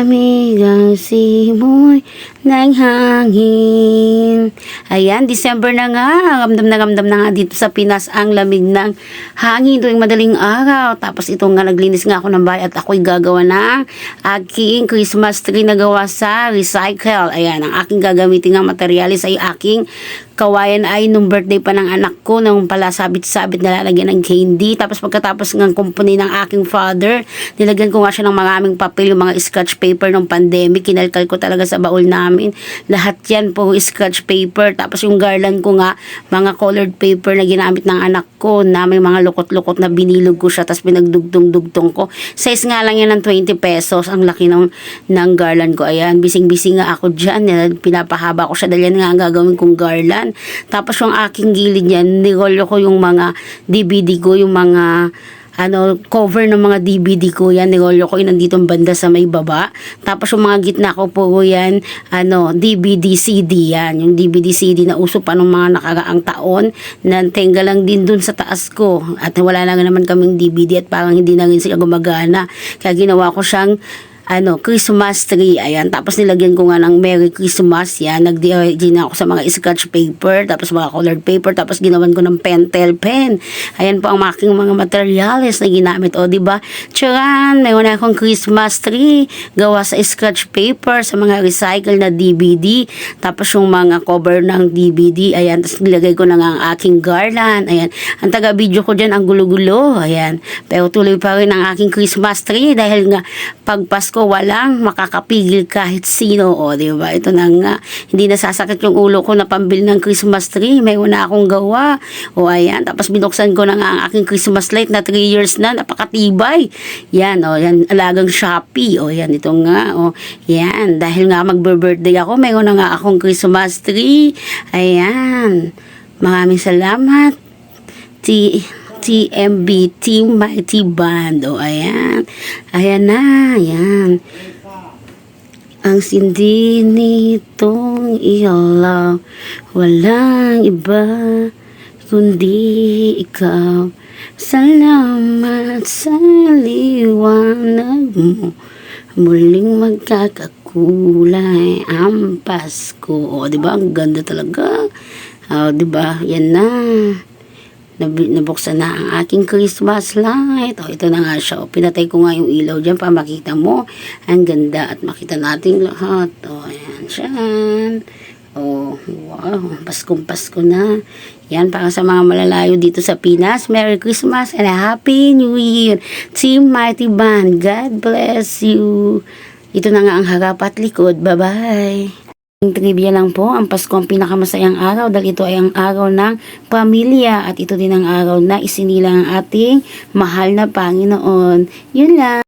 Amigang simoy ng hangin. Ayan, December na nga. Ramdam na nga dito sa Pinas ang lamig ng hangin tuwing madaling araw. Tapos ito nga, naglinis nga ako ng bahay at ako'y gagawa ng aking Christmas tree na gawa sa recycle. Ayan, ang aking gagamitin ng materialis ay aking kawayan ay nung birthday pa ng anak ko, nung pala sabit-sabit na lalagyan ng candy. Tapos pagkatapos ng kumpuni ng aking father, nilagyan ko nga siya ng maraming papel, yung mga scratch paper ng pandemic. Kinalkal ko talaga sa baul namin. Lahat yan po scratch paper. Tapos yung garland ko nga, mga colored paper na ginamit ng anak ko na may mga lukot-lukot na binilog ko siya. Tapos pinagdugtong-dugtong ko. Size nga lang yan ng 20 pesos. Ang laki ng garland ko. Ayan, bising-bising nga ako dyan. Pinapahaba ko siya dahil yan nga ang gagawin kong garland. Tapos yung aking gilid niyan, nirolyo ko yung mga DVD ko, yung mga cover ng mga DVD ko yan, nirolyo ko yun nandito banda sa may baba. Tapos yung mga gitna ko po yan, DVD CD yan, yung DVD CD na uso pa nung mga nakaraang taon, na tenga lang din dun sa taas ko, at wala na naman kaming DVD at parang hindi na rin sila gumagana, kaya ginawa ko siyang Christmas tree. Ayan. Tapos nilagyan ko nga ng Merry Christmas. Yan. Nag-DIY na ako sa mga scratch paper. Tapos mga colored paper. Tapos ginawan ko ng pentel pen. Ayan po ang aking mga materials na ginamit. O, diba? Tsaran! Mayroon na akong Christmas tree. Gawa sa scratch paper. Sa mga recycle na DVD. Tapos yung mga cover ng DVD. Ayan. Tapos nilagay ko na nga ang aking garland. Ayan. Ang taga-video ko dyan, ang gulo-gulo. Ayan. Pero tuloy pa rin ang aking Christmas tree. Dahil nga, pag Pasko, walang makakapigil kahit sino. O, diba? Ito na nga. Hindi nasasakit yung ulo ko na pambili ng Christmas tree. May una akong gawa. O, ayan. Tapos binuksan ko na nga ang aking Christmas light na 3 years na. Napakatibay. Yan, o. Yan, alagang Shopee. O, yan. Ito nga. O, yan. Dahil nga magbe-birthday ako, may una nga akong Christmas tree. Ayan. Maraming salamat. TMB, Team Mighty Band. O, ayan. Ayan na, ayan. Ang sindi nitong ilaw, walang iba kundi ikaw. Salamat sa liwanag mo, muling magkakakulay ang Pasko. O, diba? Ang ganda talaga. O, diba? Yan na. Nabuksan na ang aking Christmas light. O, ito na nga siya. O, pinatay ko nga yung ilaw dyan para makita mo. Ang ganda at makita natin lahat. O, ayan siya. O, wow. Paskong Pasko na. Yan, para sa mga malalayo dito sa Pinas. Merry Christmas and a Happy New Year. Team Mighty Band. God bless you. Ito na nga ang harap at likod. Bye-bye. Trivia lang po, ang Pasko ang pinakamasayang araw dahil ito ay ang araw ng pamilya at ito din ang araw na isinilang ang ating mahal na Panginoon. Yun lang.